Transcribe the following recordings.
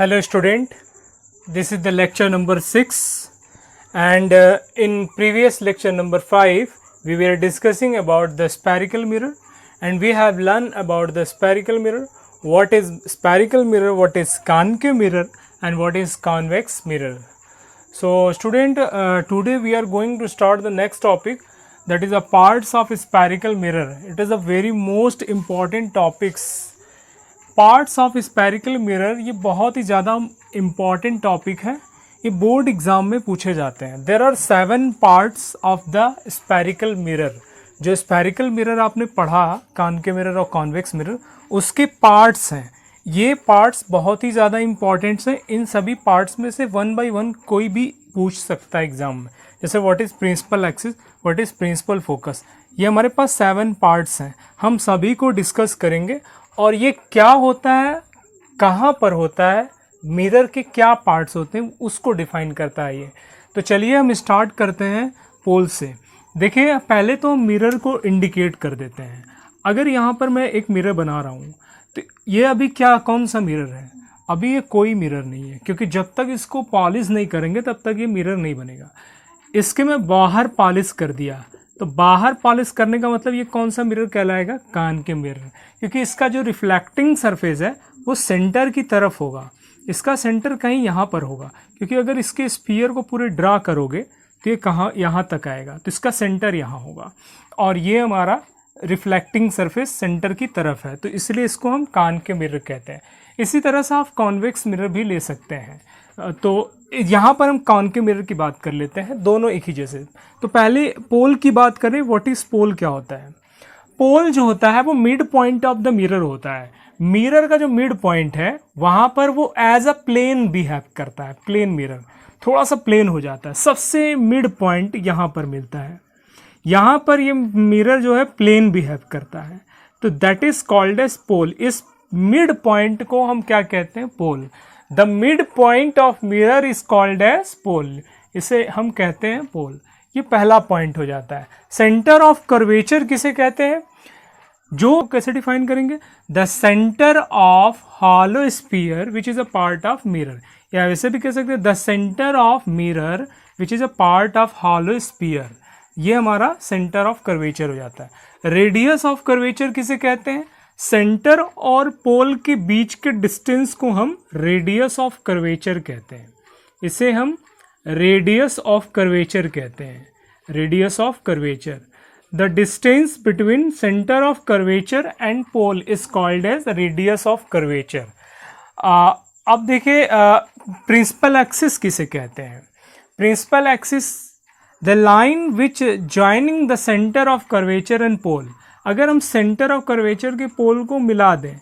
Hello student, this is the lecture number 6 and in previous lecture number 5 we were discussing about the spherical mirror and we have learned about the spherical mirror, what is spherical mirror, what is concave mirror and what is convex mirror. So student, today we are going to start the next topic, that is the parts of spherical mirror. It is a very most important topics. Parts of spherical mirror ये बहुत ही ज़्यादा important topic है, ये board exam में पूछे जाते हैं. There are 7 parts of the spherical mirror. जो स्फेरिकल मिरर आपने पढ़ा, कॉनकेव मिरर और कॉन्वेक्स मिरर, उसके पार्ट्स हैं. ये पार्ट्स बहुत ही ज़्यादा इम्पॉर्टेंट्स हैं. इन सभी पार्ट्स में से 1 by 1 कोई भी पूछ सकता है एग्जाम में. जैसे what is principal axis, what is principal focus. ये हमारे पास 7 पार्ट्स हैं, हम सभी को डिस्कस करेंगे. और ये क्या होता है, कहाँ पर होता है, मिरर के क्या पार्ट्स होते हैं, उसको डिफाइन करता है ये. तो चलिए हम स्टार्ट करते हैं पोल से. देखिए पहले तो हम मिरर को इंडिकेट कर देते हैं. अगर यहाँ पर मैं एक मिरर बना रहा हूँ तो ये अभी क्या कौन सा मिरर है, अभी ये कोई मिरर नहीं है, क्योंकि जब तक इसको पॉलिश नहीं करेंगे तब तक ये मिरर नहीं बनेगा. इसके मैं बाहर पॉलिश कर दिया तो बाहर पॉलिश करने का मतलब ये कौन सा मिरर कहलाएगा, कॉनकेव मिरर, क्योंकि इसका जो रिफ्लेक्टिंग सरफेस है वो सेंटर की तरफ होगा. इसका सेंटर कहीं यहाँ पर होगा, क्योंकि अगर इसके स्फीयर को पूरे ड्रा करोगे तो ये कहाँ, यहाँ तक आएगा, तो इसका सेंटर यहाँ होगा. और ये हमारा रिफ्लेक्टिंग सरफेस सेंटर की तरफ है, तो इसलिए इसको हम कॉनकेव मिरर कहते हैं. इसी तरह से आप कॉन्वेक्स मिरर भी ले सकते हैं. तो यहाँ पर हम कॉनकेव मिरर की बात कर लेते हैं, दोनों एक ही जैसे. तो पहले पोल की बात करें. व्हाट इज पोल, क्या होता है. पोल जो होता है वो mid point of the mirror होता है. मिरर का जो मिड पॉइंट है वहाँ पर वो एज अ प्लेन बिहेव करता है. प्लेन मिरर थोड़ा सा प्लेन हो जाता है, सबसे मिड पॉइंट यहाँ पर मिलता है. यहाँ पर ये मिरर जो है प्लेन बिहेव करता है, तो that is called as pole. इस मिड पॉइंट को हम क्या कहते हैं, pole. The mid point of mirror is called as pole. इसे हम कहते हैं पोल. ये पहला पॉइंट हो जाता है. सेंटर ऑफ कर्वेचर किसे कहते हैं, जो कैसे डिफाइन करेंगे, the centre of hollow sphere which is a part of mirror, या वैसे भी कह सकते हैं the centre of mirror which is a part of hollow sphere. ये हमारा सेंटर ऑफ कर्वेचर हो जाता है. रेडियस ऑफ कर्वेचर किसे कहते हैं, सेंटर और पोल के बीच के डिस्टेंस को हम रेडियस ऑफ कर्वेचर कहते हैं. इसे हम रेडियस ऑफ कर्वेचर कहते हैं. Radius of curvature, the distance between centre of curvature and pole is called as radius of curvature. अब देखिए प्रिंसिपल एक्सिस किसे कहते हैं. Principal axis, the line which joining the centre of curvature and pole. अगर हम centre of curvature के पोल को मिला दें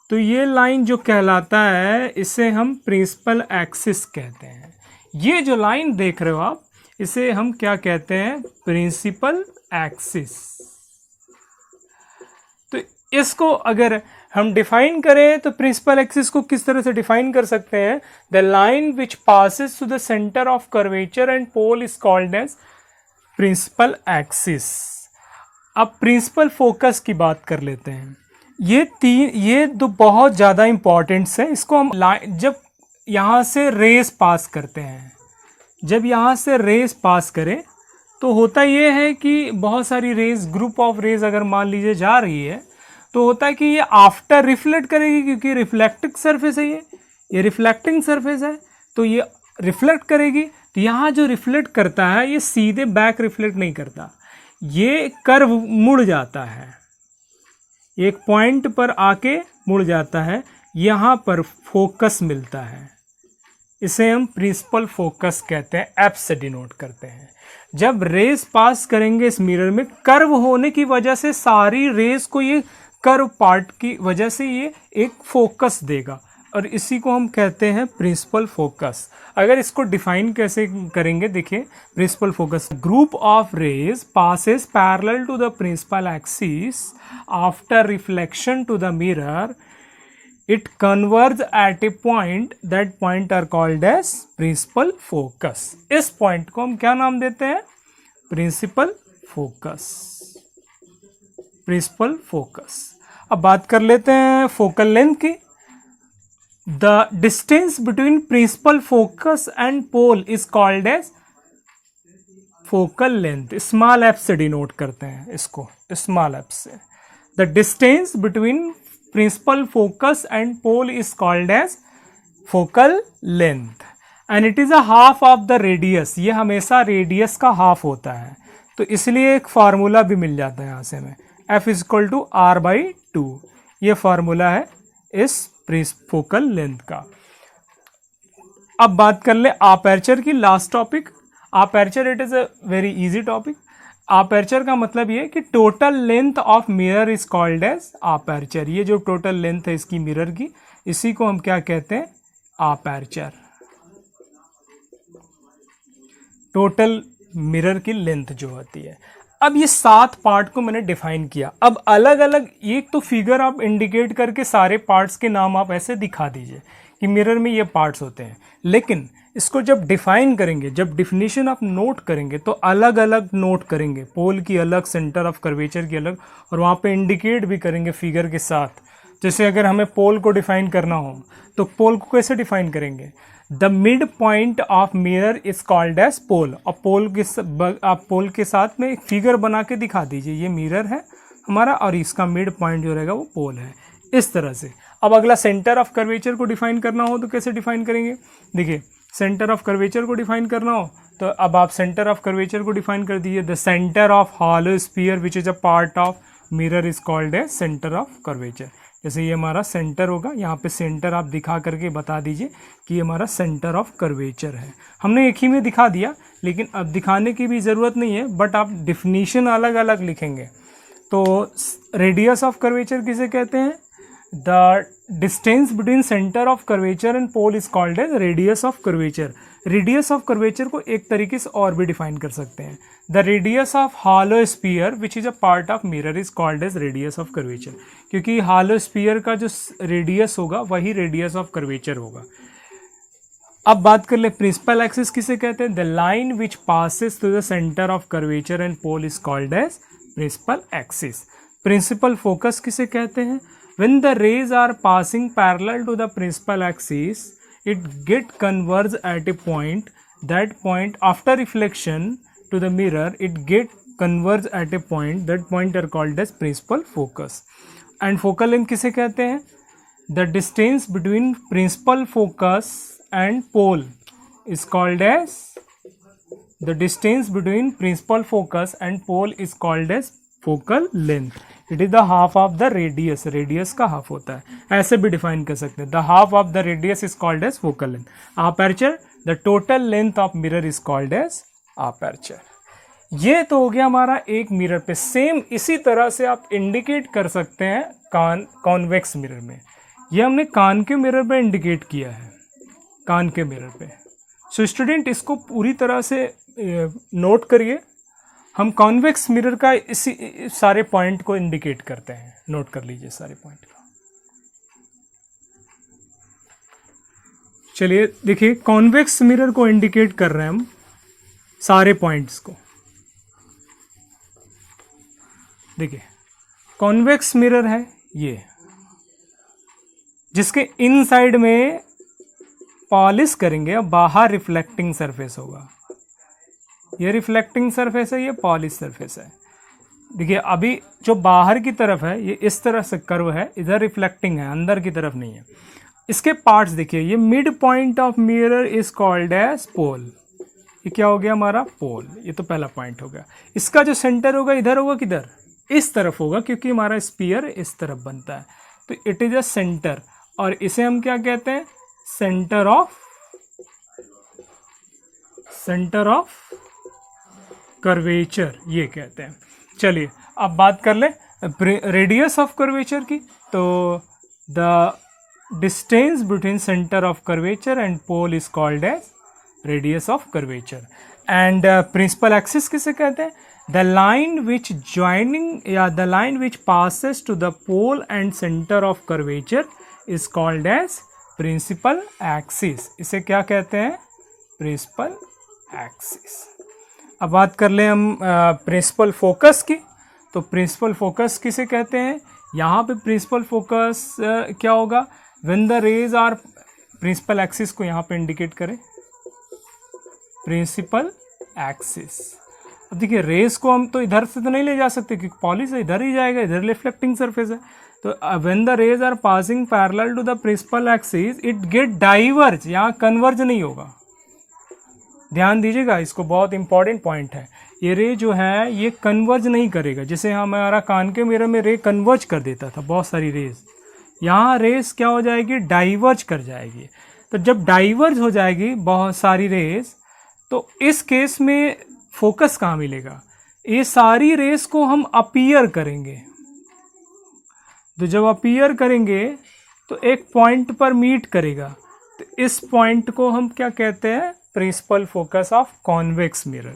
तो ये लाइन जो कहलाता है, इसे हम प्रिंसिपल एक्सिस कहते हैं. ये जो लाइन देख रहे हो आप, इसे हम क्या कहते हैं, प्रिंसिपल एक्सिस. तो इसको अगर हम डिफाइन करें तो प्रिंसिपल एक्सिस को किस तरह से डिफाइन कर सकते हैं, the line which passes to the centre of curvature and pole is called as principal axis. अब प्रिंसिपल फोकस की बात कर लेते हैं. ये दो बहुत ज़्यादा इंपॉर्टेंट्स है. इसको हम जब यहाँ से रेस पास करते हैं, जब यहाँ से रेस पास करें तो होता ये है कि बहुत सारी रेस, ग्रुप ऑफ रेस अगर मान लीजिए जा रही है, तो होता है कि ये आफ्टर रिफ्लेक्ट करेगी, क्योंकि रिफ्लेक्टिंग सरफेस है, ये रिफ्लेक्टिंग सरफेस है, तो ये रिफ्लेक्ट करेगी. तो यहाँ जो रिफ्लेक्ट करता है ये सीधे बैक रिफ्लेक्ट नहीं करता, ये कर्व मुड़ जाता है, एक पॉइंट पर आके मुड़ जाता है, यहाँ पर फोकस मिलता है. इसे हम प्रिंसिपल फोकस कहते हैं, एफ से डिनोट करते हैं. जब रेस पास करेंगे इस मिरर में, कर्व होने की वजह से सारी रेस को ये कर्व पार्ट की वजह से ये एक फोकस देगा, और इसी को हम कहते हैं प्रिंसिपल फोकस. अगर इसको डिफाइन कैसे करेंगे, देखिए principal focus, group of rays passes parallel to the principal axis after reflection to the mirror, it converge at a point, that point are called as principal focus. इस point को हम क्या नाम देते हैं, प्रिंसिपल फोकस. Principal focus. अब बात कर लेते हैं फोकल लेंथ की. The distance between principal focus and pole is called as focal length. Small F से डिनोट करते हैं इसको, स्मॉल एफ से। The distance between principal focus and pole is called as focal length and it is a half of the radius. ये हमेशा radius का half होता है, तो इसलिए एक फार्मूला भी मिल जाता है यहाँ से हमें, F is equal to R by two. ये फार्मूला है इस फोकल लेंथ का। अब बात कर ले अपर्चर की, last topic. Aperture it is a very easy topic. Aperture का मतलब ये कि total length of mirror is called as aperture. ये जो टोटल लेंथ है इसकी मिरर की, इसी को हम क्या कहते हैं, अपर्चर। टोटल मिरर की लेंथ जो होती है। अब ये 7 पार्ट को मैंने डिफाइन किया। अब अलग अलग एक तो फिगर आप इंडिकेट करके सारे पार्ट्स के नाम आप ऐसे दिखा दीजिए कि मिरर में ये पार्ट्स होते हैं, लेकिन इसको जब डिफाइन करेंगे, जब डिफिनीशन आप नोट करेंगे तो अलग अलग नोट करेंगे। पोल की अलग, सेंटर ऑफ कर्वेचर की अलग, और वहाँ पे इंडिकेट भी करेंगे फिगर के साथ। जैसे अगर हमें पोल को डिफाइन करना हो तो पोल को कैसे डिफाइन करेंगे, the mid point of mirror is called as pole. और आप पोल के साथ में एक फिगर बना के दिखा दीजिए, ये मिरर है हमारा और इसका मिड पॉइंट जो रहेगा वो पोल है, इस तरह से। अब अगला सेंटर ऑफ कर्वेचर को डिफाइन करना हो तो कैसे डिफाइन करेंगे, देखिए सेंटर ऑफ कर्वेचर को डिफाइन करना हो तो अब आप सेंटर ऑफ कर्वेचर को डिफाइन कर दीजिए, the centre of hollow sphere which is a part of mirror is called as centre of curvature. जैसे ये हमारा सेंटर होगा, यहाँ पे सेंटर आप दिखा करके बता दीजिए कि ये हमारा सेंटर ऑफ कर्वेचर है। हमने एक ही में दिखा दिया, लेकिन अब दिखाने की भी ज़रूरत नहीं है, बट आप डिफिनीशन अलग अलग लिखेंगे। तो रेडियस ऑफ कर्वेचर किसे कहते हैं, the distance between centre of curvature and pole is called as radius of curvature. Radius of curvature को एक तरीके से और भी डिफाइन कर सकते हैं, the radius of hollow sphere which is a part of mirror is called as radius of curvature, क्योंकि हॉलो स्फीयर का जो रेडियस होगा वही रेडियस ऑफ कर्वेचर होगा। अब बात कर ले प्रिंसिपल एक्सिस किसे कहते हैं, the line which passes to the centre of curvature and pole is called as principal axis. Principal focus किसे कहते हैं, when the rays are passing parallel to the principal axis it get converge at a point, that point after reflection to the mirror it get converge at a point, that point are called as principal focus। and focal length किसे कहते हैं, the distance between principal focus and pole is called as, the distance between principal focus and pole is called as focal length. It is the half of the radius, radius का half होता है, ऐसे भी define कर सकते हैं, the half of the radius is called as focal length. Aperture, the total length of mirror is called as aperture. ये तो हो गया हमारा एक मिरर पे। सेम इसी तरह से आप इंडिकेट कर सकते हैं कॉन्वेक्स मिरर में। ये हमने कान के मिरर पे इंडिकेट किया है, कान के मिरर पे। सो स्टूडेंट इसको पूरी तरह से नोट करिए। हम कॉन्वेक्स मिरर का इसी सारे पॉइंट को इंडिकेट करते हैं, नोट कर लीजिए सारे पॉइंट को। चलिए देखिए, कॉन्वेक्स मिरर को इंडिकेट कर रहे हैं हम सारे पॉइंट्स को। देखिए कॉन्वेक्स मिरर है ये, जिसके इनसाइड में पॉलिश करेंगे और बाहर रिफ्लेक्टिंग सरफेस होगा। ये रिफ्लेक्टिंग सरफेस है, ये पॉलिश सरफेस है। देखिए अभी जो बाहर की तरफ है ये इस तरह से कर्व है, इधर रिफ्लेक्टिंग है, अंदर की तरफ नहीं है। इसके पार्ट्स देखिए, ये mid point of mirror is called as pole. ये क्या हो गया हमारा, पोल। ये तो पहला पॉइंट हो गया। इसका जो सेंटर होगा इधर होगा, किधर, इस तरफ होगा, क्योंकि हमारा स्फीयर इस तरफ बनता है, तो इट इज अ सेंटर। और इसे हम क्या कहते हैं, सेंटर ऑफ कर्वेचर ये कहते हैं। चलिए अब बात कर ले रेडियस ऑफ कर्वेचर की। तो the distance between centre of curvature and pole is called as radius of curvature. And principal axis किसे कहते हैं, द लाइन विच ज्वाइनिंग या the line which passes to the pole and centre of curvature is called as principal axis. इसे क्या कहते हैं, principal axis. अब बात कर ले हम प्रिंसिपल फोकस की। तो प्रिंसिपल फोकस किसे कहते हैं, यहाँ पे प्रिंसिपल फोकस क्या होगा, when the rays are principal axis को यहाँ पे इंडिकेट करें, प्रिंसिपल एक्सिस। अब देखिए रेस को हम तो इधर से तो नहीं ले जा सकते क्योंकि पॉलिश इधर ही जाएगा, इधर रिफ्लेक्टिंग सरफेस है। तो when the rays are passing parallel to the principal axis it get diverge, यहाँ कन्वर्ज नहीं होगा। ध्यान दीजिएगा, इसको बहुत इंपॉर्टेंट पॉइंट है। ये रे जो है ये कन्वर्ज नहीं करेगा, जैसे हमारा कान के मिरर में रे कन्वर्ज कर देता था बहुत सारी रेज, यहाँ रेस क्या हो जाएगी, डाइवर्ज कर जाएगी। तो जब डाइवर्ज हो जाएगी बहुत सारी रेस, तो इस केस में फोकस कहाँ मिलेगा, ये सारी रेस को हम अपीयर करेंगे। तो जब अपीयर करेंगे तो एक पॉइंट पर मीट करेगा, तो इस पॉइंट को हम क्या कहते हैं, principal focus of convex mirror.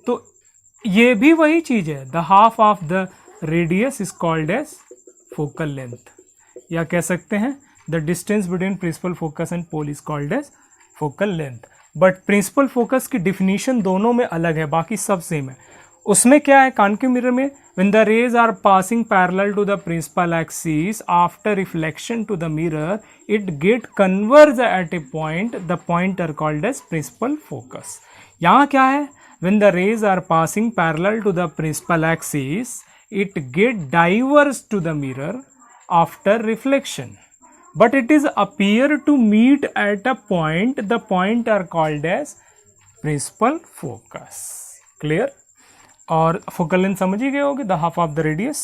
तो ये भी वही चीज है, the half of the radius is called as focal length, या कह सकते हैं the distance between principal focus and pole is called as focal length. But principal focus की डिफिनीशन दोनों में अलग है, बाकी सब सेम है। उसमें क्या है, कान के मिरर में when the rays are passing parallel to the principal axis after reflection to the mirror it get converge at a point, the point are called as principal focus। यहाँ क्या है, when the rays are passing parallel to the principal axis it get diverged to the mirror after reflection, but it is appear to meet at a point, the point are called as principal focus। clear? और focal length समझ ही गए होगे, the half of the radius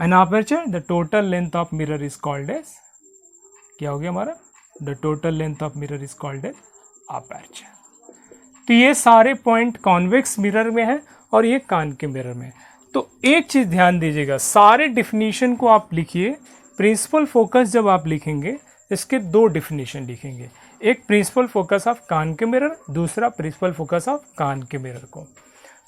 and aperture, the total length of mirror is called as, क्या हो गया हमारा, the total length of mirror is called as aperture. तो ये सारे पॉइंट कॉन्वेक्स मिरर में है और ये कान के मिरर में। तो एक चीज ध्यान दीजिएगा, सारे डिफिनीशन को आप लिखिए। प्रिंसिपल फोकस जब आप लिखेंगे इसके दो डिफिनीशन लिखेंगे, एक प्रिंसिपल फोकस ऑफ कान के मिरर, दूसरा प्रिंसिपल फोकस ऑफ कान के मिरर को।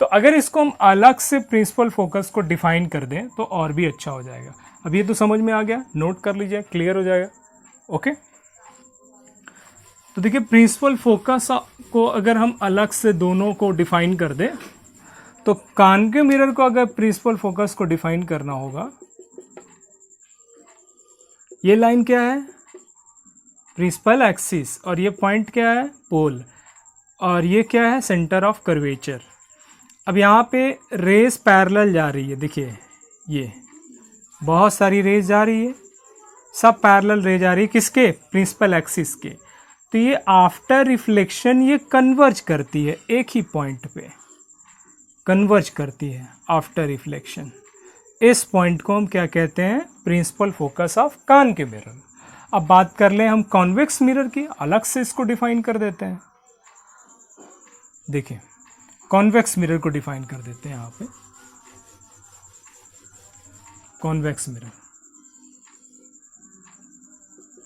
तो अगर इसको हम अलग से प्रिंसिपल फोकस को डिफाइन कर दें तो और भी अच्छा हो जाएगा। अब ये तो समझ में आ गया, नोट कर लीजिए, क्लियर हो जाएगा। ओके, तो देखिए प्रिंसिपल फोकस को अगर हम अलग से दोनों को डिफाइन कर दें, तो कान के मिरर को अगर प्रिंसिपल फोकस को डिफाइन करना होगा, ये लाइन क्या है, प्रिंसिपल एक्सिस, और ये पॉइंट क्या है, पोल, और ये क्या है, सेंटर ऑफ कर्वेचर। अब यहाँ पे रेस पैरेलल जा रही है, देखिए ये बहुत सारी रेस जा रही है, सब पैरेलल रे जा रही है, किसके, प्रिंसिपल एक्सिस के। तो ये आफ्टर रिफ्लेक्शन ये कन्वर्ज करती है, एक ही पॉइंट पे कन्वर्ज करती है आफ्टर रिफ्लेक्शन। इस पॉइंट को हम क्या कहते हैं, प्रिंसिपल फोकस ऑफ कान के मिरर। अब बात कर लें हम कॉन्वेक्स मिरर की, अलग से इसको डिफाइन कर देते हैं। देखिए कॉन्वेक्स मिरर को डिफाइन कर देते हैं यहाँ पे, कॉन्वेक्स मिरर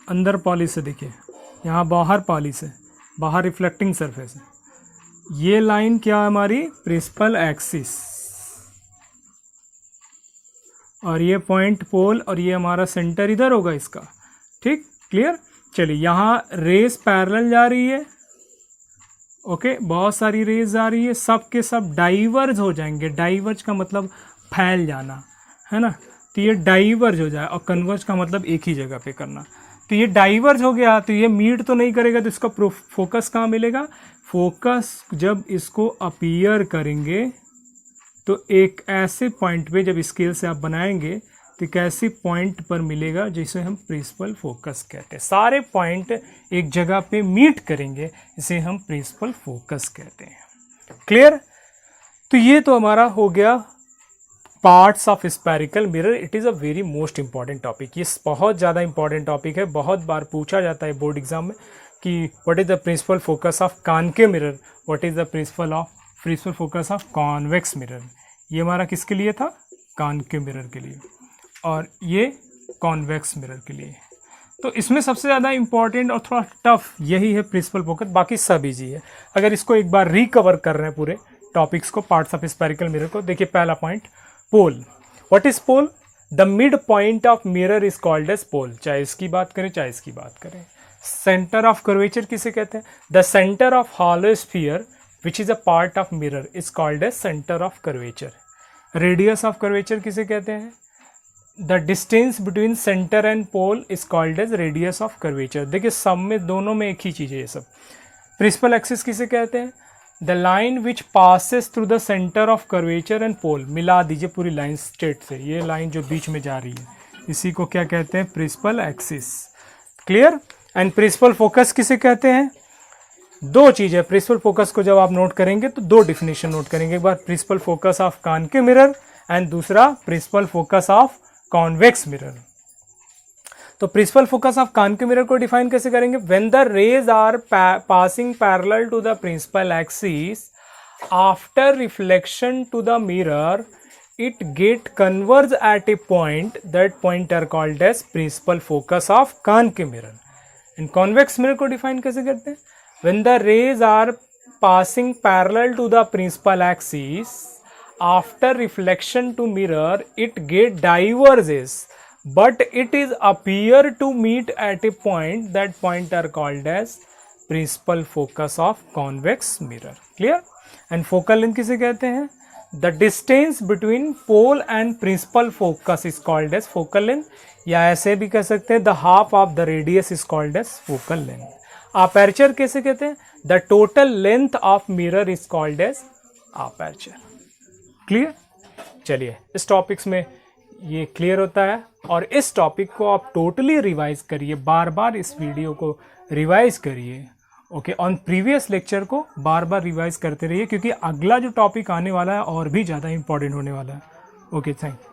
अंदर पॉलिश है, देखिए यहाँ बाहर पॉलिश है, बाहर रिफ्लेक्टिंग सरफेस है। ये लाइन क्या है हमारी, प्रिंसिपल एक्सिस, और ये पॉइंट पोल, और ये हमारा सेंटर इधर होगा इसका। ठीक, क्लियर। चलिए यहाँ रेस पैरेलल जा रही है, ओके, बहुत सारी रेज जा रही है, सब के सब डाइवर्ज हो जाएंगे। डाइवर्ज का मतलब फैल जाना है ना, तो ये डाइवर्ज हो जाए, और कन्वर्ज का मतलब एक ही जगह पे करना। तो ये डाइवर्ज हो गया, तो ये मीट तो नहीं करेगा, तो इसका फोकस कहाँ मिलेगा, फोकस जब इसको अपीयर करेंगे तो एक ऐसे पॉइंट पे, जब स्केल से आप बनाएंगे तो एक ऐसे पॉइंट पर मिलेगा जिसे हम प्रिंसिपल फोकस कहते हैं। सारे पॉइंट एक जगह पे मीट करेंगे, इसे हम प्रिंसिपल फोकस कहते हैं। क्लियर। तो ये तो हमारा हो गया parts of spherical mirror. It is a very most important topic, ये बहुत ज़्यादा इंपॉर्टेंट टॉपिक है, बहुत बार पूछा जाता है बोर्ड एग्जाम में कि what is the principal focus of concave mirror, what is the principal focus of convex mirror. ये हमारा किसके लिए था, कॉनकेव मिरर के लिए, और ये कॉन्वेक्स मिरर के लिए। तो इसमें सबसे ज़्यादा इंपॉर्टेंट और थोड़ा टफ यही है प्रिंसिपल फोकस, बाकी सब इजी है। अगर इसको एक बार रिकवर कर रहे हैं पूरे टॉपिक्स को, पार्ट्स ऑफ स्फेरिकल मिरर को, देखिए पहला point pole. What is pole, the mid point of mirror is called as pole. चाहे इसकी बात करें चाहे इसकी बात करें। सेंटर ऑफ कर्वेचर किसे कहते हैं, the centre of hollow sphere which is a part of mirror is called as centre of curvature. Radius of curvature किसे कहते हैं, the distance between centre and pole is called as radius of curvature. देखिए सब में दोनों में एक ही चीज़ है ये सब। प्रिंसिपल एक्सिस किसे कहते हैं? The line which passes through the centre of curvature and pole. मिला दीजिए पूरी लाइन स्ट्रेट से, ये लाइन जो बीच में जा रही है इसी को क्या कहते हैं? Principal axis. Clear? And principal focus किसे कहते हैं? दो चीज़ है प्रिंसिपल फोकस को जब आप नोट करेंगे तो दो डिफिनेशन नोट करेंगे, एक बार principal focus of concave mirror and दूसरा principal focus of convex mirror. तो principal focus of concave mirror को डिफाइन कैसे करेंगे? When the rays are passing parallel to the principal axis after reflection to the mirror it get converge at a point, that point are called as principal focus of concave mirror. and convex mirror को define कैसे करते हैं? when the rays are passing parallel to the principal axis after reflection to mirror it get diverges but it is appear to meet at a point, that point are called as principal focus of convex mirror. clear? and focal length किसे कहते हैं? The distance between pole and principal focus is called as focal length, या ऐसे भी कह सकते हैं the half of the radius is called as focal length. Aperture कैसे कहते हैं? The total length of mirror is called as aperture. Clear? चलिए इस टॉपिक्स में ये क्लियर होता है और इस टॉपिक को आप टोटली रिवाइज करिए, बार बार इस वीडियो को रिवाइज करिए। ओके, ऑन प्रीवियस लेक्चर को बार बार रिवाइज करते रहिए क्योंकि अगला जो टॉपिक आने वाला है और भी ज़्यादा इंपॉर्टेंट होने वाला है। Okay, thank you.